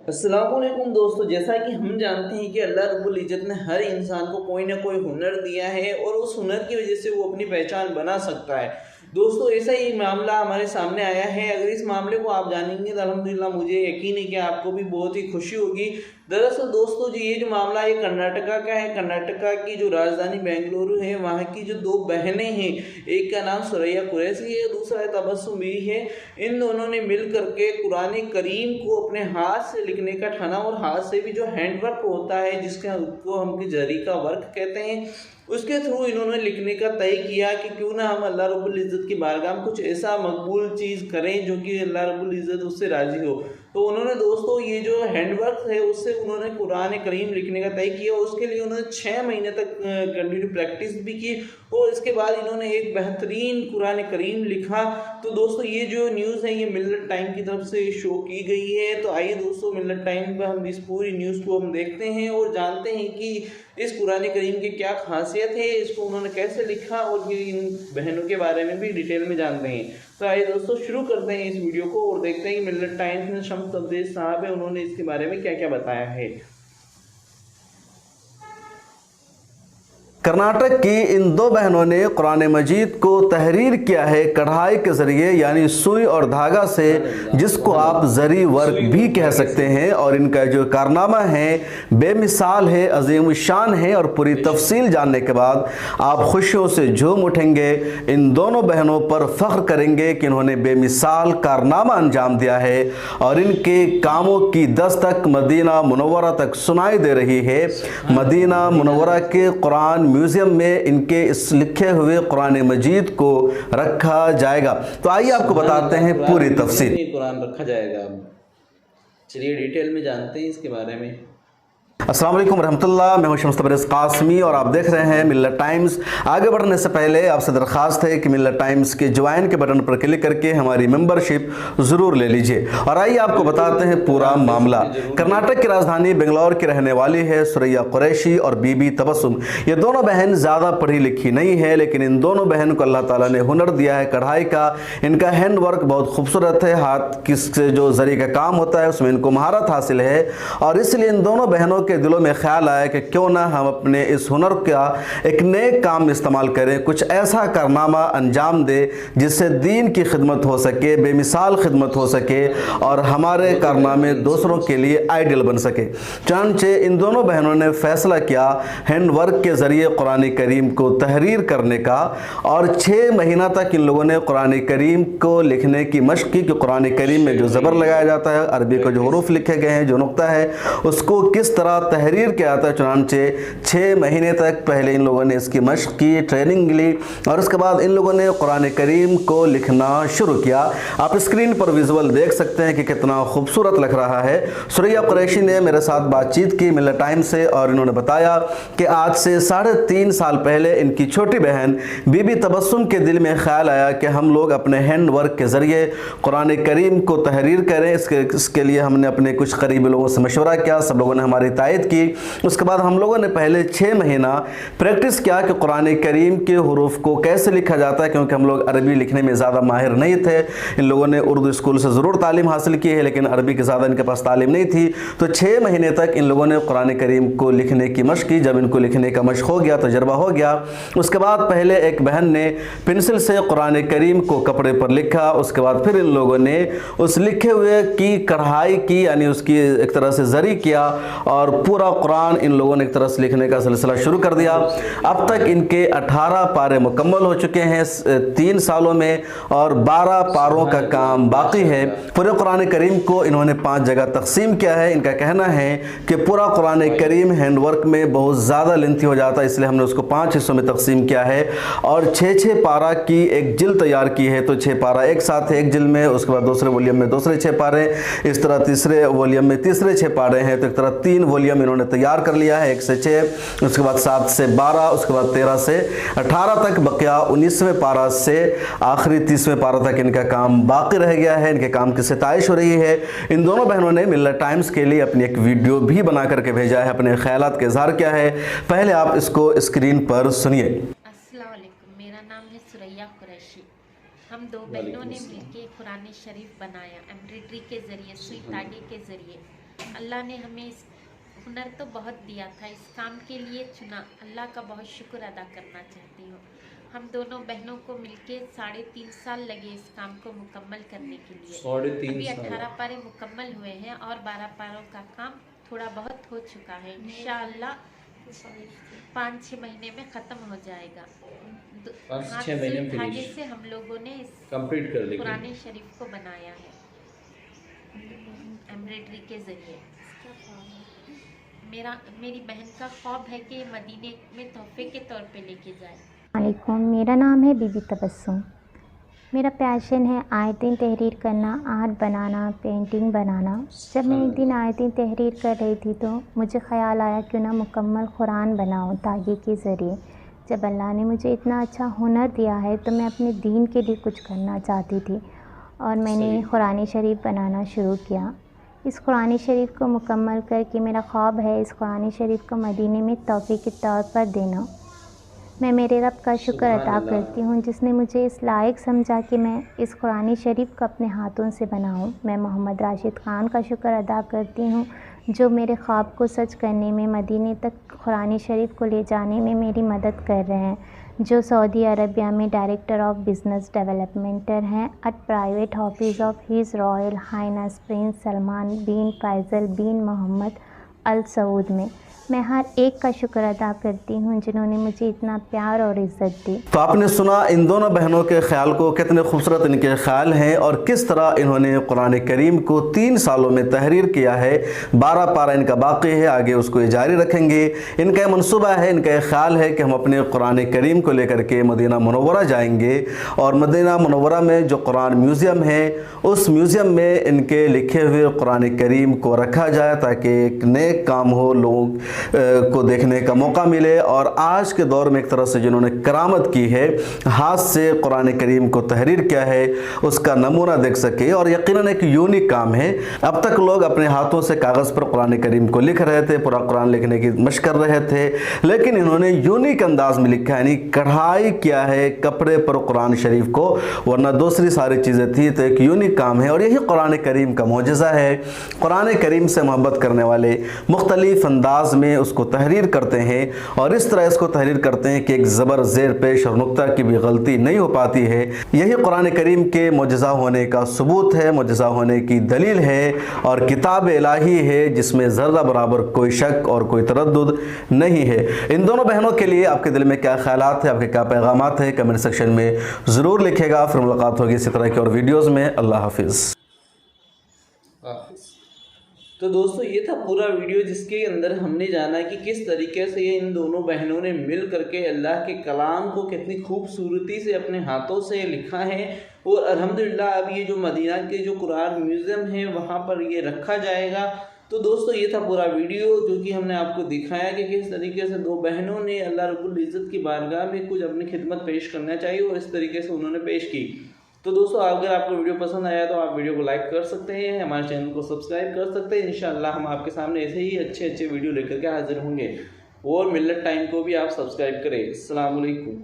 अस्सलामुअलैकुम दोस्तों, जैसा कि हम जानते हैं कि अल्लाह रब्बुल इज़्ज़त ने हर इंसान को कोई ना कोई हुनर दिया है और उस हुनर की वजह से वो अपनी पहचान बना सकता है। दोस्तों, ऐसा ही मामला हमारे सामने आया है। अगर इस मामले को आप जानेंगे तो अल्हम्दुलिल्लाह मुझे यकीन है कि आपको भी बहुत ही खुशी होगी। दरअसल दोस्तों, ये जो मामला है कर्नाटका का है। कर्नाटका की जो राजधानी बेंगलुरु है, वहाँ की जो दो बहनें हैं, एक का नाम सुरैया कुरैशी है, दूसरा है तबस्सुम बीवी है। इन दोनों ने मिल करके कुरान करीम को अपने हाथ से लिखने का ठाना और हाथ से भी जो हैंडवर्क होता है जिसका को हम जरी का वर्क कहते हैं, उसके थ्रू इन्होंने लिखने का तय किया कि क्यों ना हम अल्लाह रब्बुल इज़्ज़त की बारगाह में कुछ ऐसा मकबूल चीज़ करें जो कि अल्लाह रब्बुल इज़्ज़त उससे राज़ी हो। तो उन्होंने दोस्तों ये जो हैंडवर्क है उससे उन्होंने कुरान करीम लिखने का तय किया। उसके लिए उन्होंने 6 महीने तक कंटिन्यू प्रैक्टिस भी की और इसके बाद इन्होंने एक बेहतरीन कुरान करीम लिखा। तो दोस्तों, ये जो न्यूज़ है ये मिल्लत टाइम की तरफ से शो की गई है। तो आइए दोस्तों, मिल्लत टाइम पर हम इस पूरी न्यूज़ को हम देखते हैं और जानते हैं कि इस कुरान करीम की क्या खासियत है, इसको उन्होंने कैसे लिखा और ये इन बहनों के बारे में भी डिटेल में जानते हैं। तो आइए दोस्तों, शुरू करते हैं इस वीडियो को और देखते हैं कि मिल्लत टाइम्स में शम्स तब्रेज़ साहब है, उन्होंने इसके बारे में क्या क्या बताया है। कर्नाटक की इन दो बहनों ने कुरान मजीद को तहरीर किया है कढ़ाई के ज़रिए, यानी सुई और धागा से, जिसको आप जरी वर्क भी कह सकते हैं। और इनका जो कारनामा है बेमिसाल है, अजीम शान है और पूरी तफसील जानने के बाद आप खुशियों से झूम उठेंगे। इन दोनों बहनों पर फ़ख्र करेंगे कि इन्होंने बेमिसाल कारनामा अंजाम दिया है और इनके कामों की दस्तक मदीना मुनव्वरा तक सुनाई दे रही है। मदीना मुनव्वरा के कुरान म्यूजियम में इनके इस लिखे हुए कुरान मजीद को रखा जाएगा। तो आइए आपको बताते हैं पूरी तफसील। कुरान रखा जाएगा, चलिए डिटेल में जानते हैं इसके बारे में। अस्सलाम वालेकुम रहमतुल्लाह, मैं हूं शम्स तबरेज़ कासमी और आप देख रहे हैं मिल्लत टाइम्स। आगे बढ़ने से पहले आपसे दरख्वास्त है कि मिल्लत टाइम्स के ज्वाइन के बटन पर क्लिक करके हमारी मेंबरशिप ज़रूर ले लीजिए। और आइए आपको बताते हैं पूरा मामला। कर्नाटक की राजधानी बेंगलोर की रहने वाली है सुरैया कुरैशी और बीबी तबस्सुम। ये दोनों बहन ज़्यादा पढ़ी लिखी नहीं है, लेकिन इन दोनों बहन को अल्लाह ताला ने हुनर दिया है कढ़ाई का। इनका हैंड वर्क बहुत खूबसूरत है, हाथ किस जो जरी का काम होता है उसमें इनको महारत हासिल है। और इसलिए इन दोनों बहनों के दिलों में ख्याल आया कि क्यों ना हम अपने इस हुनर का एक नेक काम में इस्तेमाल करें, कुछ ऐसा कारनामा अंजाम दे जिससे दीन की खिदमत हो सके, बेमिसाल खिदमत हो सके और हमारे कारनामे दूसरों के लिए आइडियल बन सके। चुनांचे इन दोनों बहनों ने फैसला किया हैंड वर्क के ज़रिए कुरान करीम को तहरीर करने का। और 6 महीना तक इन लोगों ने कुरान करीम को लिखने की मशक़ की कि कुरान करीम में जो ज़बर लगाया जाता है, अरबी को जो हुरूफ लिखे गए हैं, जो नुक्ता है, उसको किस तरह तहरीर किया जाता है। चुनांचे 6 महीने तक पहले इन लोगों ने इसकी मशक़ की, ट्रेनिंग ली और उसके बाद इन लोगों ने कुरान करीम को लिखना शुरू किया। आप स्क्रीन पर विजुअल देख सकते हैं कि कितना खूबसूरत लग रहा है। सुरैया कुरैशी ने मेरे साथ बातचीत की मिल्लत टाइम से और इन्होंने बताया कि आज से 3.5 साल पहले इनकी छोटी बहन बीबी तबस्सुम के दिल में ख्याल आया कि हम लोग अपने हैंड वर्क के ज़रिए कुरान करीम को तहरीर करें। इसके लिए हमने अपने कुछ करीबी लोगों से मशवरा किया, सब लोगों ने हमारी तायद की। उसके बाद हम लोगों ने पहले 6 महीना प्रैक्टिस किया कि कुरान करीम के हुरूफ को कैसे लिखा जाता है, क्योंकि हम लोग अरबी लिखने में ज़्यादा माहिर नहीं थे। इन लोगों ने उर्दू स्कूल से ज़रूर तालीम हासिल की है, लेकिन अरबी की ज़्यादा इनके पास तालीम नहीं थी। तो 6 महीने तक इन लोगों ने कुरान करीम को लिखने की मशक़ की। जब इनको लिखने का मशक़ हो गया, तजर्बा हो गया, उसके बाद पहले एक बहन ने पेंसिल से कुरान करीम को कपड़े पर लिखा। उसके बाद फिर इन लोगों ने उस लिखे हुए की कढ़ाई की, यानी उसकी एक तरह से जरी किया और पूरा कुरान इन लोगों ने एक तरह से लिखने का सिलसिला शुरू कर दिया। अब तक इनके 18 पारे मुकम्मल हो चुके हैं 3 सालों में और 12 पारों का काम बाकी है। पूरे कुरान करीम को इन्होंने 5 जगह तकसीम किया है। इनका कहना है कि पूरा कुरान करीम हैंडवर्क में बहुत ज़्यादा लेंथी हो जाता है, इसलिए हमने उसको 5 हिस्सों में तकसीम किया है और 6-6 पारा की एक जिल्द तैयार की है। तो 6 पारा एक साथ है एक जिल्द में, उसके बाद दूसरे वॉल्यूम में दूसरे 6 पारे, इस तरह तीसरे वॉल्यूम में तीसरे 6 पारे हैं। तो एक तरह 3 वॉल्यूम इन्होंने तैयार कर लिया है, 1 से 6, उसके बाद 7 से 12, उसके बाद 13 से 18 तक बकिया 19वें पारा से आखिरी 30वें पारा तक इनका काम बाकी रह गया है। इनके काम की सिताइश हो रही है। इन दोनों बहनों ने मिल्लत टाइम्स के लिए अपनी एक वीडियो भी बना करके भेजा है, अपने ख्यालात का इजहार किया है। पहले आप इसको स्क्रीन पर सुनिए। अस्सलाम वालेकुम, मेरा नाम है सुरैया कुरैशी। हम 2 बहनों ने मिलकर कुरान शरीफ बनाया एम्ब्रॉयडरी के ज़रिए, सुई धागे के ज़रिए। अल्लाह ने हमें इस हुनर तो बहुत दिया था, इस काम के लिए चुना। अल्लाह का बहुत शुक्र अदा करना चाहती हूँ। हम दोनों बहनों को मिलके 3.5 साल लगे इस काम को मुकम्मल करने के लिए। 3.5 अभी साल 18 पारे मुकम्मल हुए हैं और 12 पारों का काम थोड़ा बहुत हो चुका है। इंशाअल्लाह 5-6 महीने में ख़त्म हो जाएगा। 5-6 महीने में धागे फिनिश से हम लोगों ने इस कंप्लीट कर देंगे। कुरान शरीफ को बनाया है एम्ब्रॉयडरी के ज़रिए। मेरी बहन का ख्वाब है कि मदीने में तोहफे के तौर पे लेके जाए। वालेकुम, मेरा नाम है बीबी तबस्सुम। मेरा पैशन है आयतें तहरीर करना, आर्ट बनाना, पेंटिंग बनाना। जब मैं एक दिन आयतें तहरीर कर रही थी तो मुझे ख़्याल आया क्यों ना मुकम्मल कुरान बनाऊं तागे के ज़रिए। जब अल्लाह ने मुझे इतना अच्छा हुनर दिया है तो मैं अपने दीन के लिए कुछ करना चाहती थी और मैंने कुरान शरीफ बनाना शुरू किया। इस कुरान शरीफ को मुकम्मल करके मेरा ख्वाब है इस कुरान शरीफ को मदीने में तोहफ़े के तौर पर देना। मैं मेरे रब का शुक्र अदा करती हूँ जिसने मुझे इस लायक समझा कि मैं इस कुरान शरीफ को अपने हाथों से बनाऊँ। मैं मोहम्मद राशिद ख़ान का शुक्र अदा करती हूँ जो मेरे ख्वाब को सच करने में, मदीने तक कुरान शरीफ को ले जाने में मेरी मदद कर रहे हैं, जो सऊदी अरबिया में डायरेक्टर ऑफ बिज़नेस डेवलपमेंट हैं at private office of his royal highness prince Salman bin Faisal bin Mohammed Al Saud में। मैं हर एक का शुक्र अदा करती हूँ जिन्होंने मुझे इतना प्यार और इज़्ज़त दी। तो आपने सुना इन दोनों बहनों के ख्याल को, कितने खूबसूरत इनके ख्याल हैं और किस तरह इन्होंने कुरान करीम को 3 सालों में तहरीर किया है। 12 पारा इनका बाकी है, आगे उसको जारी रखेंगे। इनका मनसूबा है, इनका ख्याल है कि हम अपने कुरान करीम को लेकर के मदीना मुनव्वरा जाएंगे और मदीना मुनव्वरा में जो कुरान म्यूज़ियम है उस म्यूज़ियम में इनके लिखे हुए कुरान करीम को रखा जाए ताकि एक नेक काम हो, लोग को देखने का मौका मिले। और आज के दौर में एक तरह से जिन्होंने करामत की है, हाथ से कुरान करीम को तहरीर किया है, उसका नमूना देख सके। और यकीनन एक यूनिक काम है। अब तक लोग अपने हाथों से कागज़ पर कुरान करीम को लिख रहे थे, पूरा कुरान लिखने की मशक कर रहे थे, लेकिन इन्होंने यूनिक अंदाज में लिखा है, यानी कढ़ाई किया है कपड़े पर कुरान शरीफ को, वरना दूसरी सारी चीज़ें थी। तो एक यूनिक काम है और यही कुरान करीम का मौजज़ा है। कुरान करीम से मोहब्बत करने वाले मुख्तलिफ अंदाज में उसको तहरीर करते हैं और इस तरह इसको तहरीर करते हैं कि एक ज़बर ज़ेर पेश और नुक्ता की भी गलती नहीं हो पाती है। यही कुरान करीम के मौजज़ा होने का सबूत है, मौजज़ा होने की दलील है और किताब इलाही है जिसमें ज़र्रा बराबर कोई शक और कोई तरद्दुद नहीं है। इन दोनों बहनों के लिए आपके दिल में क्या ख्यालात है, आपके क्या पैगामात है, कमेंट सेक्शन में ज़रूर लिखेगा। फिर मुलाकात होगी इसी तरह की और वीडियोज़ में। अल्लाह हाफिज़। तो दोस्तों ये था पूरा वीडियो जिसके अंदर हमने जाना कि किस तरीके से ये इन दोनों बहनों ने मिल करके अल्लाह के कलाम को कितनी खूबसूरती से अपने हाथों से लिखा है। और अल्हम्दुलिल्लाह अब ये जो मदीना के जो कुरान म्यूज़ियम है वहाँ पर ये रखा जाएगा। तो दोस्तों ये था पूरा वीडियो जो कि हमने आपको दिखाया कि किस तरीके से दो बहनों ने अल्लाह रब्बुल इज़्ज़त की बारगाह में कुछ अपनी खिदमत पेश करना चाहिए और इस तरीके से उन्होंने पेश की। तो दोस्तों अगर आपको वीडियो पसंद आया तो आप वीडियो को लाइक कर सकते हैं, हमारे चैनल को सब्सक्राइब कर सकते हैं। इंशाअल्लाह हम आपके सामने ऐसे ही अच्छे वीडियो लेकर के हाजिर होंगे। और मिल्लत टाइम को भी आप सब्सक्राइब करें। अस्सलाम वालेकुम।